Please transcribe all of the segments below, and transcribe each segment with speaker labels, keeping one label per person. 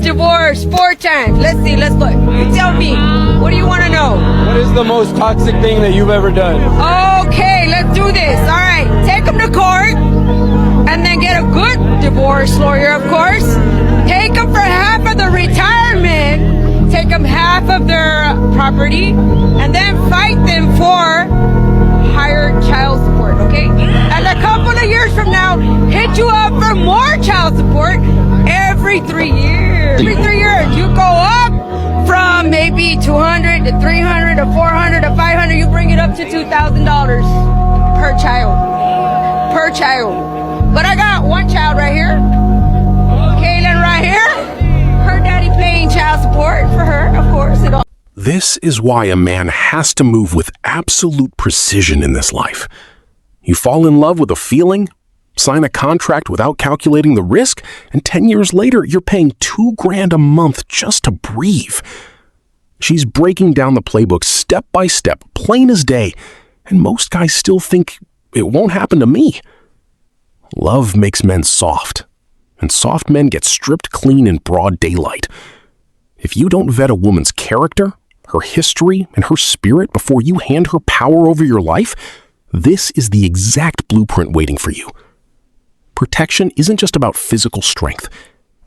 Speaker 1: divorced 4 times. Let's see, let's look. You tell me. What do you want to know?
Speaker 2: What is the most toxic thing that you've ever done?
Speaker 1: Okay, let's do this. All right, take them to court and then get a good divorce lawyer, of course. Take them for half of the retirement. Take them half of their property and then fight them for higher child support, okay? And a couple of years from now, hit you up for more child support every 3 years. Every 3 years, you go up from maybe 200 to 300 to 400 to 500. You bring it up to $2,000 per child. Per child. But I got one child right here. Kaylin right here. Her daddy paying child support for her, of course.
Speaker 3: This is why a man has to move with absolute precision in this life. You fall in love with a feeling, sign a contract without calculating the risk, and 10 years later, you're paying $2,000 a month just to breathe. She's breaking down the playbook step by step, plain as day, and most guys still think it won't happen to me. Love makes men soft, and soft men get stripped clean in broad daylight. If you don't vet a woman's character, her history, and her spirit before you hand her power over your life, this is the exact blueprint waiting for you. Protection isn't just about physical strength.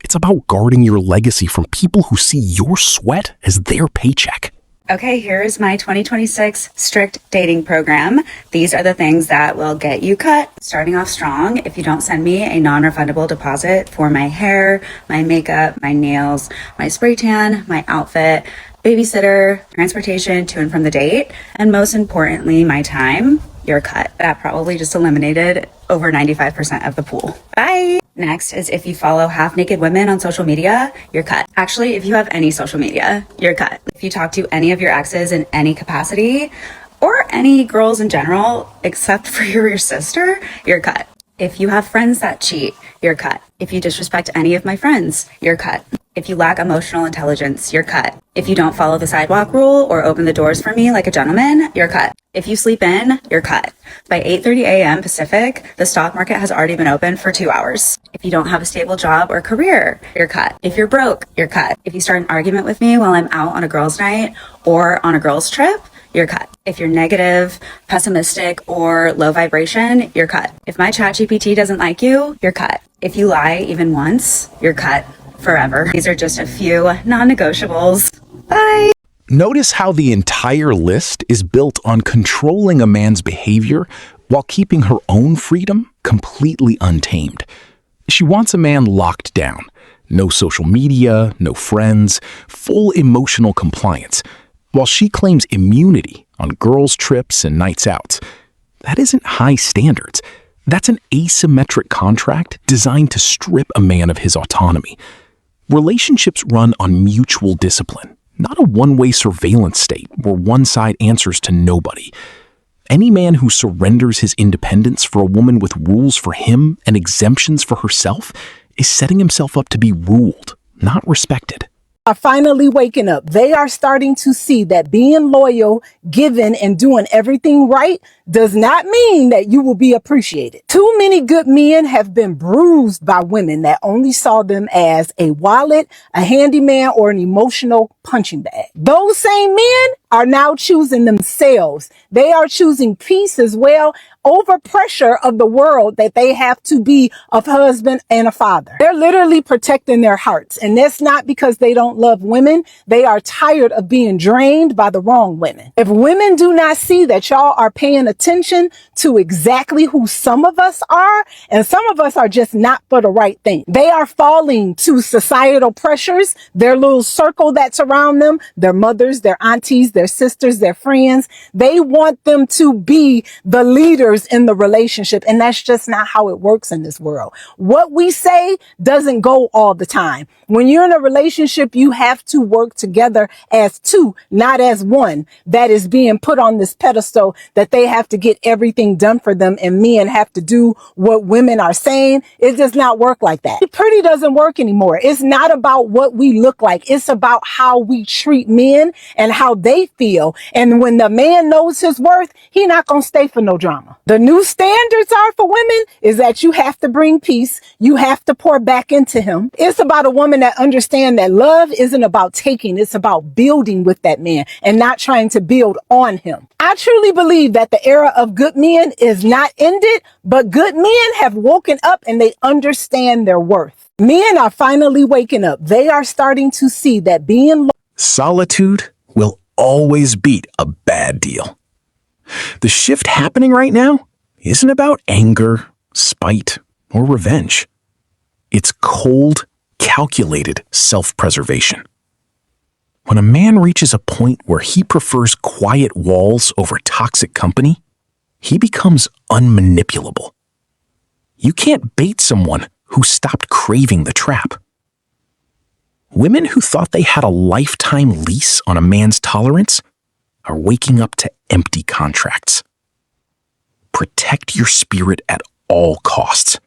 Speaker 3: It's about guarding your legacy from people who see your sweat as their paycheck.
Speaker 4: Okay, here's my 2026 strict dating program. These are the things that will get you cut. Starting off strong, if you don't send me a non-refundable deposit for my hair, my makeup, my nails, my spray tan, my outfit, babysitter, transportation to and from the date, and most importantly, my time, you're cut. That probably just eliminated over 95% of the pool. Bye. Next is if you follow half-naked women on social media, you're cut. Actually, if you have any social media, you're cut. If you talk to any of your exes in any capacity, or any girls in general, except for your sister, you're cut. If you have friends that cheat, you're cut. If you disrespect any of my friends, you're cut. If you lack emotional intelligence, you're cut. If you don't follow the sidewalk rule or open the doors for me like a gentleman, you're cut. If you sleep in, you're cut. By 8:30 a.m. Pacific, the stock market has already been open for 2 hours. If you don't have a stable job or career, you're cut. If you're broke, you're cut. If you start an argument with me while I'm out on a girls' night or on a girls' trip, you're cut. If you're negative, pessimistic, or low vibration, you're cut. If my ChatGPT doesn't like you, you're cut. If you lie even once, you're cut forever. These are just a few non-negotiables. Bye.
Speaker 5: Notice how the entire list is built on controlling a man's behavior while keeping her own freedom completely untamed. She wants a man locked down. No social media, no friends, full emotional compliance. While she claims immunity on girls' trips and nights out. That isn't high standards. That's an asymmetric contract designed to strip a man of his autonomy. Relationships run on mutual discipline, not a one-way surveillance state where one side answers to nobody. Any man who surrenders his independence for a woman with rules for him and exemptions for herself is setting himself up to be ruled, not respected.
Speaker 6: Are finally waking up. They are starting to see that being loyal, giving, and doing everything right does not mean that you will be appreciated. Too many good men have been bruised by women that only saw them as a wallet, a handyman, or an emotional punching bag. Those same men are now choosing themselves. They are choosing peace as well over pressure of the world that they have to be a husband and a father. They're literally protecting their hearts. And that's not because they don't love women. They are tired of being drained by the wrong women. If women do not see that y'all are paying attention to exactly who some of us are, and some of us are just not for the right thing. They are falling to societal pressures, their little circle that's around them, their mothers, their aunties, their sisters, their friends. They want them to be the leaders in the relationship. And that's just not how it works in this world. What we say doesn't go all the time. When you're in a relationship, you have to work together as two, not as one that is being put on this pedestal that they have to get everything done for them and men have to do what women are saying. It does not work like that. Pretty doesn't work anymore. It's not about what we look like. It's about how we treat men and how they feel. And when the man knows his worth, he not going to stay for no drama. The new standards are for women is that you have to bring peace. You have to pour back into him. It's about a woman that understands that love isn't about taking. It's about building with that man and not trying to build on him. I truly believe that the era of good men is not ended, but good men have woken up and they understand their worth. Men are finally waking up. They are starting to see that being
Speaker 5: Solitude will always beat a bad deal. The shift happening right now isn't about anger, spite, or revenge. It's cold, calculated self-preservation. When a man reaches a point where he prefers quiet walls over toxic company, he becomes unmanipulable. You can't bait someone who stopped craving the trap. Women who thought they had a lifetime lease on a man's tolerance are waking up to empty contracts. Protect your spirit at all costs,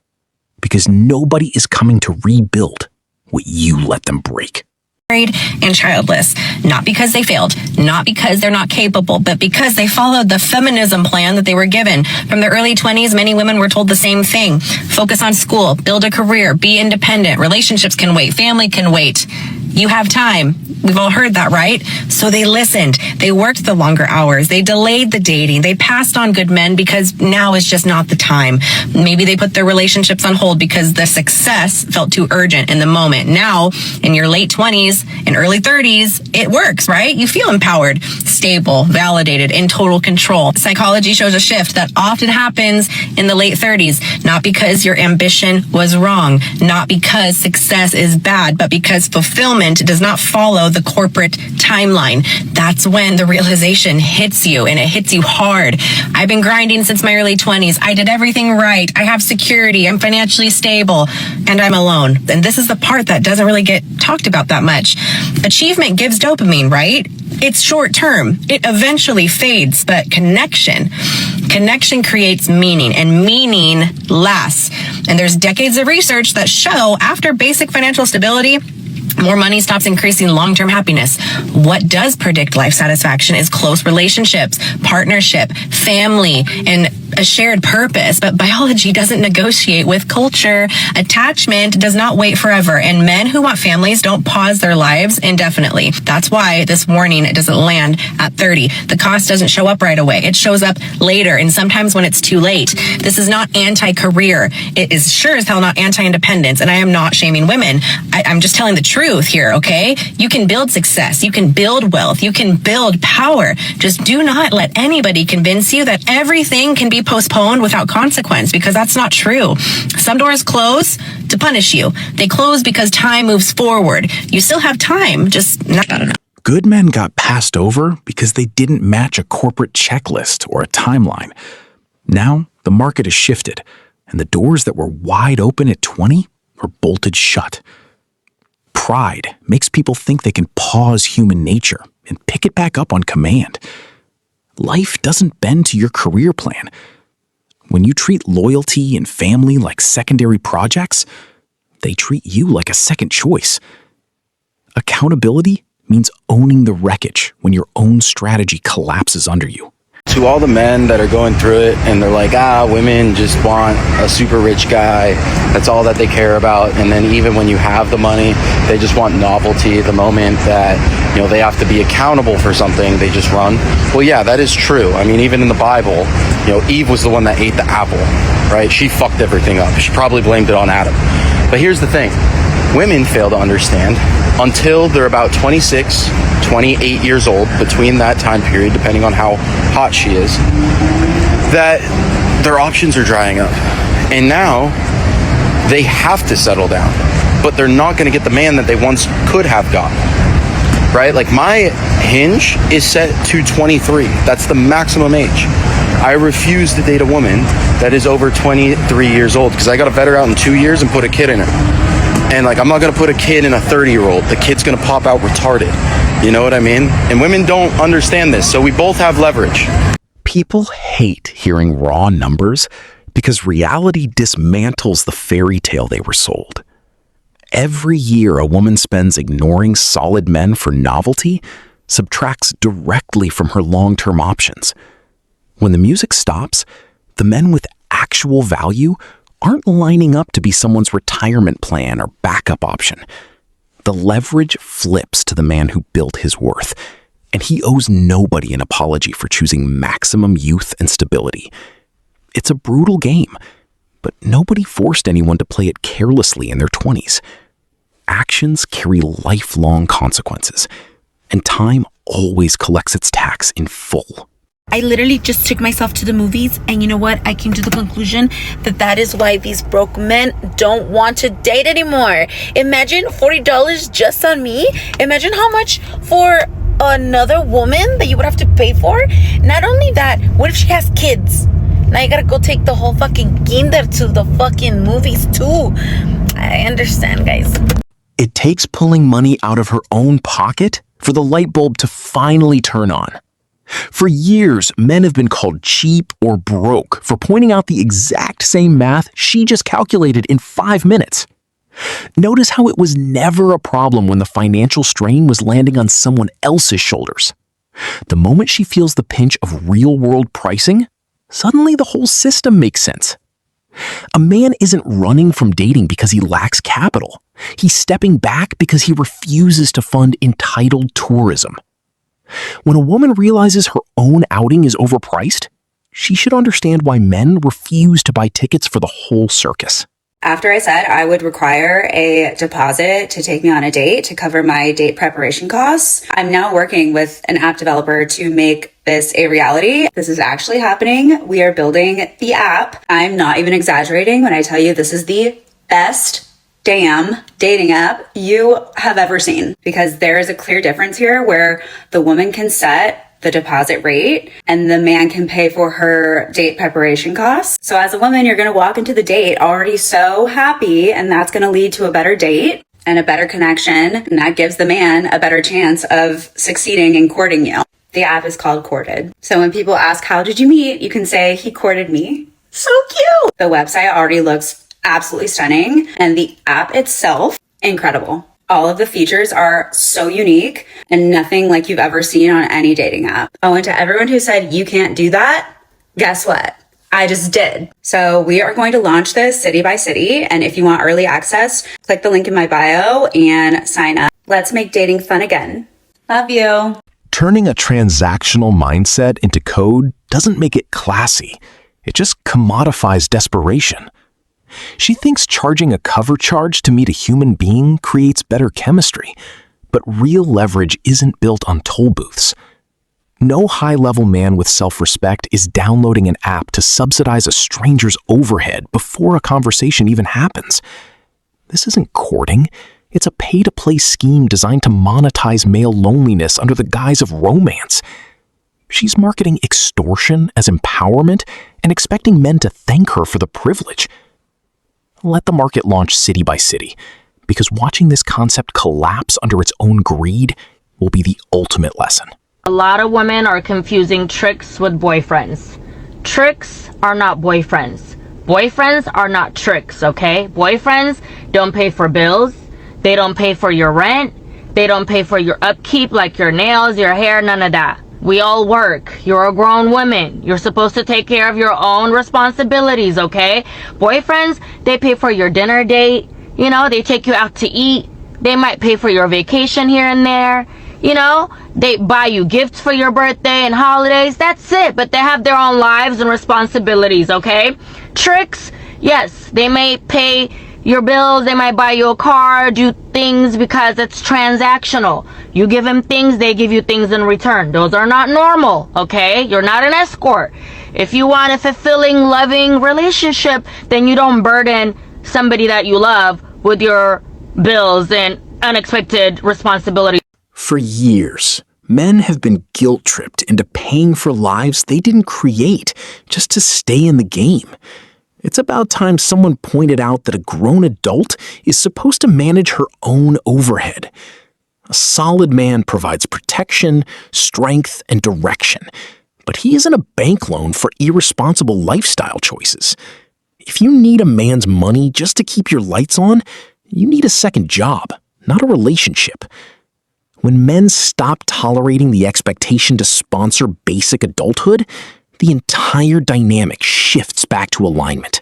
Speaker 5: because nobody is coming to rebuild what you let them break.
Speaker 7: Married and childless, not because they failed, not because they're not capable, but because they followed the feminism plan that they were given. From the early 20s, many women were told the same thing. Focus on school, build a career, be independent, relationships can wait, family can wait. You have time. We've all heard that, right? So they listened. They worked the longer hours. They delayed the dating. They passed on good men because now is just not the time. Maybe they put their relationships on hold because the success felt too urgent in the moment. Now, in your late 20s and early 30s, it works, right? You feel empowered, stable, validated, in total control. Psychology shows a shift that often happens in the late 30s, not because your ambition was wrong, not because success is bad, but because fulfillment does not follow the corporate timeline. That's when the realization hits you, and it hits you hard. I've been grinding since my early 20s. I did everything right. I have security. I'm financially stable, and I'm alone. And this is the part that doesn't really get talked about that much. Achievement gives dopamine, right? It's short term. It eventually fades, but connection creates meaning, and meaning lasts. And there's decades of research that show after basic financial stability, more money stops increasing long-term happiness. What does predict life satisfaction is close relationships, partnership, family, and a shared purpose. But biology doesn't negotiate with culture. Attachment does not wait forever. And men who want families don't pause their lives indefinitely. That's why this warning doesn't land at 30. The cost doesn't show up right away. It shows up later, and sometimes when it's too late. This is not anti-career. It is sure as hell not anti-independence. And I am not shaming women. I'm just telling the truth here, okay? You can build success. You can build wealth. You can build power. Just do not let anybody convince you that everything can be postponed without consequence, because that's not true. Some doors close to punish you. They close because time moves forward. You still have time, just not enough.
Speaker 5: Good men got passed over because they didn't match a corporate checklist or a timeline. Now, the market has shifted, and the doors that were wide open at 20 are bolted shut. Pride makes people think they can pause human nature and pick it back up on command. Life doesn't bend to your career plan. When you treat loyalty and family like secondary projects, they treat you like a second choice. Accountability means owning the wreckage when your own strategy collapses under you.
Speaker 2: To all the men that are going through it and they're like, women just want a super rich guy. That's all that they care about. And then even when you have the money, they just want novelty. The moment that, they have to be accountable for something, they just run. Well, yeah, that is true. I mean, even in the Bible, Eve was the one that ate the apple, right? She fucked everything up. She probably blamed it on Adam. But here's the thing. Women fail to understand until they're about 26, 28 years old, between that time period, depending on how hot she is, that their options are drying up. And now they have to settle down, but they're not going to get the man that they once could have gotten, right? Like my hinge is set to 23. That's the maximum age. I refuse to date a woman that is over 23 years old because I got to vet her out in 2 years and put a kid in her. And I'm not going to put a kid in a 30-year-old. The kid's going to pop out retarded. You know what I mean? And women don't understand this. So we both have leverage.
Speaker 5: People hate hearing raw numbers because reality dismantles the fairy tale they were sold. Every year a woman spends ignoring solid men for novelty subtracts directly from her long-term options. When the music stops, the men with actual value aren't lining up to be someone's retirement plan or backup option. The leverage flips to the man who built his worth, and he owes nobody an apology for choosing maximum youth and stability. It's a brutal game, but nobody forced anyone to play it carelessly in their 20s. Actions carry lifelong consequences, and time always collects its tax in full.
Speaker 8: I literally just took myself to the movies, and you know what? I came to the conclusion that that is why these broke men don't want to date anymore. Imagine $40 just on me. Imagine how much for another woman that you would have to pay for. Not only that, what if she has kids? Now you gotta go take the whole fucking kinder to the fucking movies too. I understand, guys.
Speaker 5: It takes pulling money out of her own pocket for the light bulb to finally turn on. For years, men have been called cheap or broke for pointing out the exact same math she just calculated in 5 minutes. Notice how it was never a problem when the financial strain was landing on someone else's shoulders. The moment she feels the pinch of real-world pricing, suddenly the whole system makes sense. A man isn't running from dating because he lacks capital. He's stepping back because he refuses to fund entitled tourism. When a woman realizes her own outing is overpriced, she should understand why men refuse to buy tickets for the whole circus.
Speaker 4: After I said I would require a deposit to take me on a date to cover my date preparation costs, I'm now working with an app developer to make this a reality. This is actually happening. We are building the app. I'm not even exaggerating when I tell you this is the best damn dating app you have ever seen, because there is a clear difference here where the woman can set the deposit rate and the man can pay for her date preparation costs. So as a woman, you're going to walk into the date already so happy, and that's going to lead to a better date and a better connection, and that gives the man a better chance of succeeding in courting you. The app is called Courted. So when people ask, how did you meet? You can say, he courted me. So cute. The website already looks absolutely stunning, and the app itself, incredible. All of the features are so unique and nothing like you've ever seen on any dating app. Oh, and to everyone who said you can't do that, guess what? I just did. So we are going to launch this city by city. And if you want early access, click the link in my bio and sign up. Let's make dating fun again. Love you.
Speaker 5: Turning a transactional mindset into code doesn't make it classy. It just commodifies desperation. She thinks charging a cover charge to meet a human being creates better chemistry, but real leverage isn't built on toll booths. No high-level man with self-respect is downloading an app to subsidize a stranger's overhead before a conversation even happens. This isn't courting. It's a pay-to-play scheme designed to monetize male loneliness under the guise of romance. She's marketing extortion as empowerment and expecting men to thank her for the privilege. Let the market launch city by city, because watching this concept collapse under its own greed will be the ultimate lesson.
Speaker 7: A lot of women are confusing tricks with boyfriends. Tricks are not boyfriends. Boyfriends are not tricks, okay? Boyfriends don't pay for bills. They don't pay for your rent. They don't pay for your upkeep, like your nails, your hair, none of that. We all work. You're a grown woman. You're supposed to take care of your own responsibilities, okay? Boyfriends, they pay for your dinner date. You know, they take you out to eat. They might pay for your vacation here and there. You know, they buy you gifts for your birthday and holidays. That's it. But they have their own lives and responsibilities, okay? Tricks, yes, they may pay your bills, they might buy you a car, do things because it's transactional. You give them things, they give you things in return. Those are not normal, okay? You're not an escort. If you want a fulfilling, loving relationship, then you don't burden somebody that you love with your bills and unexpected responsibilities.
Speaker 5: For years, men have been guilt-tripped into paying for lives they didn't create just to stay in the game. It's about time someone pointed out that a grown adult is supposed to manage her own overhead. A solid man provides protection, strength, and direction, but he isn't a bank loan for irresponsible lifestyle choices. If you need a man's money just to keep your lights on, you need a second job, not a relationship. When men stop tolerating the expectation to sponsor basic adulthood, the entire dynamic shifts back to alignment.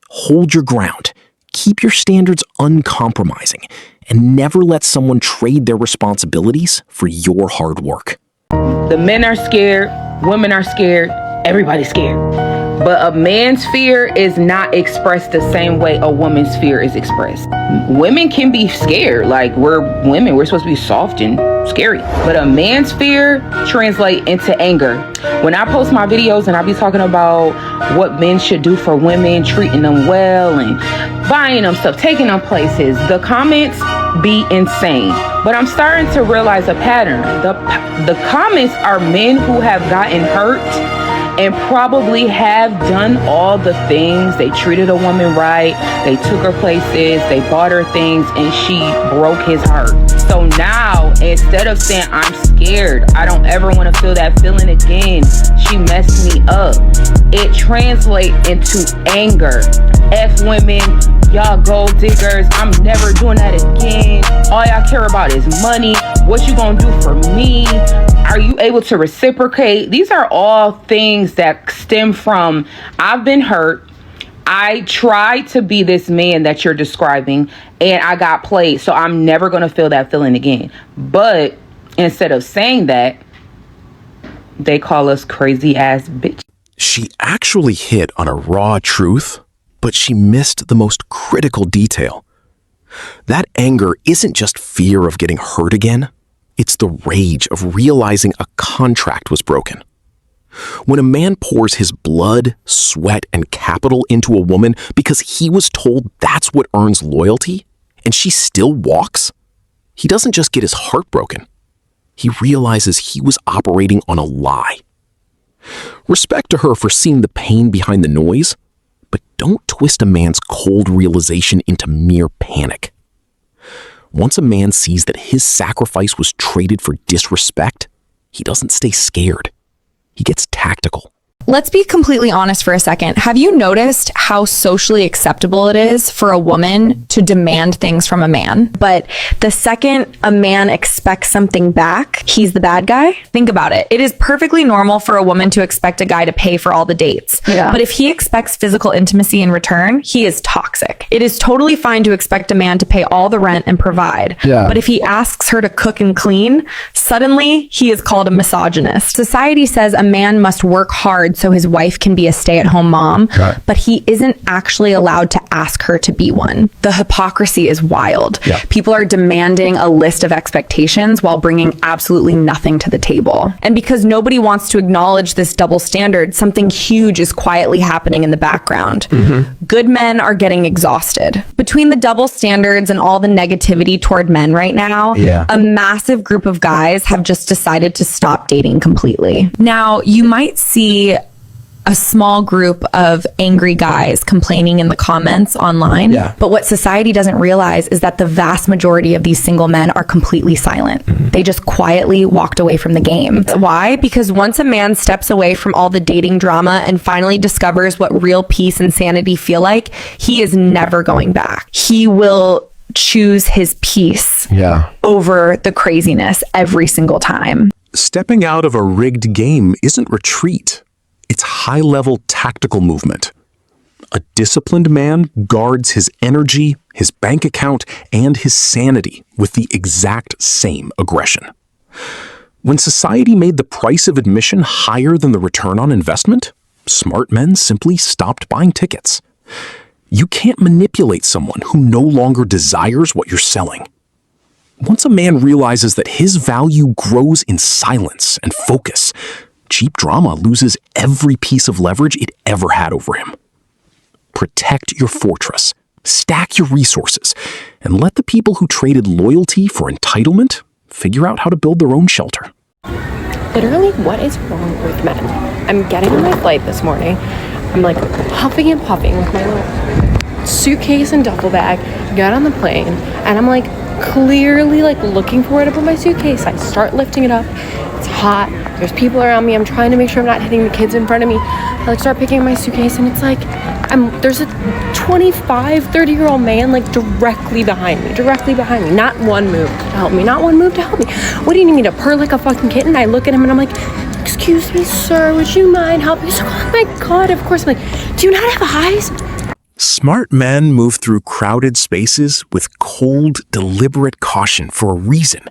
Speaker 5: Hold your ground, keep your standards uncompromising, and never let someone trade their responsibilities for your hard work.
Speaker 9: The men are scared, women are scared, everybody's scared. But a man's fear is not expressed the same way a woman's fear is expressed. Women can be scared, like we're women, we're supposed to be soft and scary. But a man's fear translates into anger. When I post my videos and I be talking about what men should do for women, treating them well and buying them stuff, taking them places, the comments be insane. But I'm starting to realize a pattern. The comments are men who have gotten hurt and probably have done all the things. They treated a woman right, they took her places, they bought her things, and she broke his heart. So now, instead of saying, I'm scared, I don't ever want to feel that feeling again, she messed me up, it translates into anger. F women, y'all gold diggers, I'm never doing that again. All y'all care about is money. What you gonna do for me? Are you able to reciprocate? These are all things that stem from, I've been hurt. I tried to be this man that you're describing and I got played. So I'm never going to feel that feeling again. But instead of saying that, they call us crazy ass bitch.
Speaker 3: She actually hit on a raw truth, but she missed the most critical detail. That anger isn't just fear of getting hurt again. It's the rage of realizing a contract was broken. When a man pours his blood, sweat, and capital into a woman because he was told that's what earns loyalty, and she still walks, he doesn't just get his heart broken. He realizes he was operating on a lie. Respect to her for seeing the pain behind the noise, but don't twist a man's cold realization into mere panic. Once a man sees that his sacrifice was traded for disrespect, he doesn't stay scared. He gets tactical.
Speaker 10: Let's be completely honest for a second. Have you noticed how socially acceptable it is for a woman to demand things from a man? But the second a man expects something back, he's the bad guy? Think about it. It is perfectly normal for a woman to expect a guy to pay for all the dates. Yeah. But if he expects physical intimacy in return, he is toxic. It is totally fine to expect a man to pay all the rent and provide. Yeah. But if he asks her to cook and clean, suddenly he is called a misogynist. Society says a man must work hard so his wife can be a stay-at-home mom, but he isn't actually allowed to ask her to be one. The hypocrisy is wild. Yeah. People are demanding a list of expectations while bringing absolutely nothing to the table. And because nobody wants to acknowledge this double standard, something huge is quietly happening in the background. Mm-hmm. Good men are getting exhausted. Between the double standards and all the negativity toward men right now, a massive group of guys have just decided to stop dating completely. Now, you might see a small group of angry guys complaining in the comments online. Yeah. But what society doesn't realize is that the vast majority of these single men are completely silent. Mm-hmm. They just quietly walked away from the game. Why? Because once a man steps away from all the dating drama and finally discovers what real peace and sanity feel like, he is never going back. He will choose his peace over the craziness every single time.
Speaker 3: Stepping out of a rigged game isn't retreat. It's high-level tactical movement. A disciplined man guards his energy, his bank account, and his sanity with the exact same aggression. When society made the price of admission higher than the return on investment, smart men simply stopped buying tickets. You can't manipulate someone who no longer desires what you're selling. Once a man realizes that his value grows in silence and focus, cheap drama loses every piece of leverage it ever had over him. Protect your fortress, stack your resources, and let the people who traded loyalty for entitlement figure out how to build their own shelter.
Speaker 11: Literally, what is wrong with men? I'm getting on my flight this morning. I'm like huffing and puffing with my little suitcase and duffel bag. Got on the plane, and I'm like clearly like looking for where to put my suitcase. I start lifting it up. It's hot. There's people around me. I'm trying to make sure I'm not hitting the kids in front of me. I like start picking up my suitcase, and it's like there's a 25, 30-year-old man like directly behind me. Not one move to help me. What do you need me to purr like a fucking kitten? I look at him and I'm like, excuse me, sir, would you mind helping? He's like, oh my God, of course. I'm like, do you not have eyes?
Speaker 5: Smart men move through crowded spaces with cold, deliberate caution for a reason.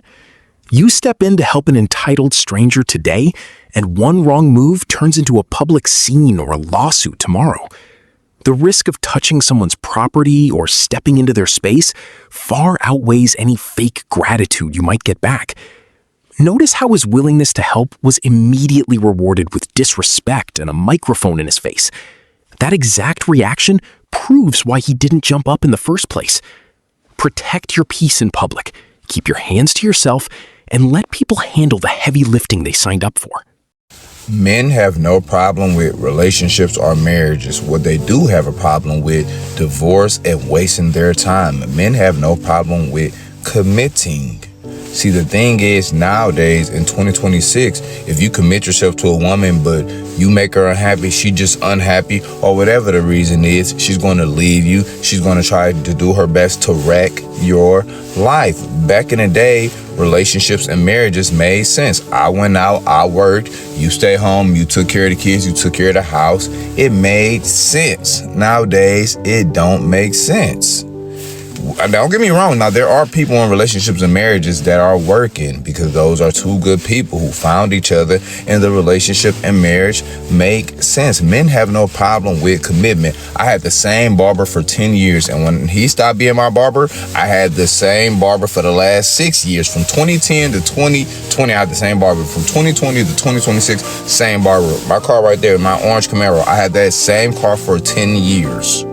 Speaker 5: You step in to help an entitled stranger today, and one wrong move turns into a public scene or a lawsuit tomorrow. The risk of touching someone's property or stepping into their space far outweighs any fake gratitude you might get back. Notice how his willingness to help was immediately rewarded with disrespect and a microphone in his face. That exact reaction proves why he didn't jump up in the first place. Protect your peace in public, keep your hands to yourself, and let people handle the heavy lifting they signed up for.
Speaker 12: Men have no problem with relationships or marriages. What they do have a problem with divorce and wasting their time. Men have no problem with committing. See, the thing is, nowadays in 2026, if you commit yourself to a woman but you make her unhappy, she just unhappy, or whatever the reason is, she's going to leave you. She's going to try to do her best to wreck your life. Back in the day, relationships and marriages made sense. I went out, I worked, you stay home, you took care of the kids, you took care of the house. It made sense. Nowadays, it don't make sense. Don't get me wrong. Now, there are people in relationships and marriages that are working, because those are two good people who found each other, and the relationship and marriage make sense. Men have no problem with commitment. I had the same barber for 10 years, and when he stopped being my barber, I had the same barber for the last 6 years. From 2010 to 2020, I had the same barber. From 2020 to 2026, same barber. My car right there, my orange Camaro, I had that same car for 10 years.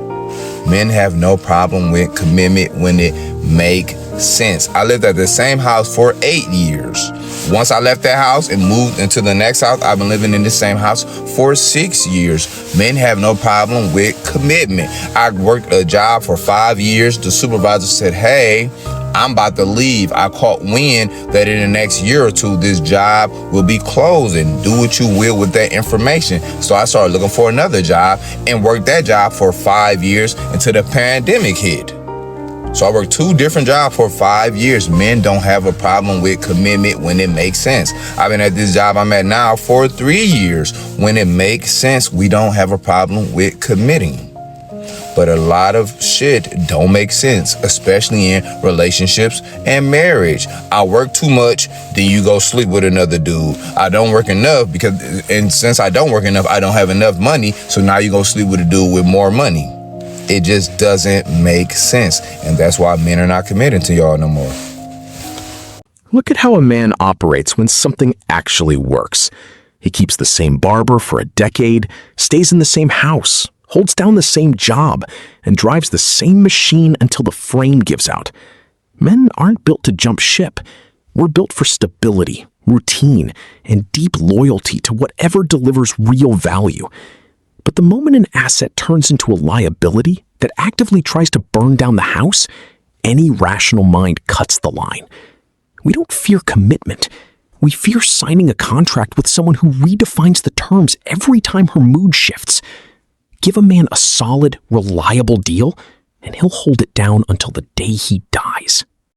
Speaker 12: Men have no problem with commitment when it make sense. I lived at the same house for 8 years. Once I left that house and moved into the next house, I've been living in the same house for 6 years. Men have no problem with commitment. I worked a job for 5 years. The supervisor said, hey, I'm about to leave. I caught wind that in the next year or two, this job will be closing. Do what you will with that information. So I started looking for another job and worked that job for 5 years until the pandemic hit. So I worked 2 different jobs for 5 years. Men don't have a problem with commitment when it makes sense. I've been at this job I'm at now for 3 years. When it makes sense, we don't have a problem with committing. But a lot of shit don't make sense, especially in relationships and marriage. I work too much, then you go sleep with another dude. I don't work enough and since I don't work enough, I don't have enough money. So now you go sleep with a dude with more money. It just doesn't make sense. And that's why men are not committing to y'all no more.
Speaker 5: Look at how a man operates when something actually works. He keeps the same barber for a decade, stays in the same house, holds down the same job, and drives the same machine until the frame gives out. Men aren't built to jump ship. We're built for stability, routine, and deep loyalty to whatever delivers real value. But the moment an asset turns into a liability that actively tries to burn down the house, any rational mind cuts the line. We don't fear commitment. We fear signing a contract with someone who redefines the terms every time her mood shifts. Give a man a solid, reliable deal, and he'll hold it down until the day he dies.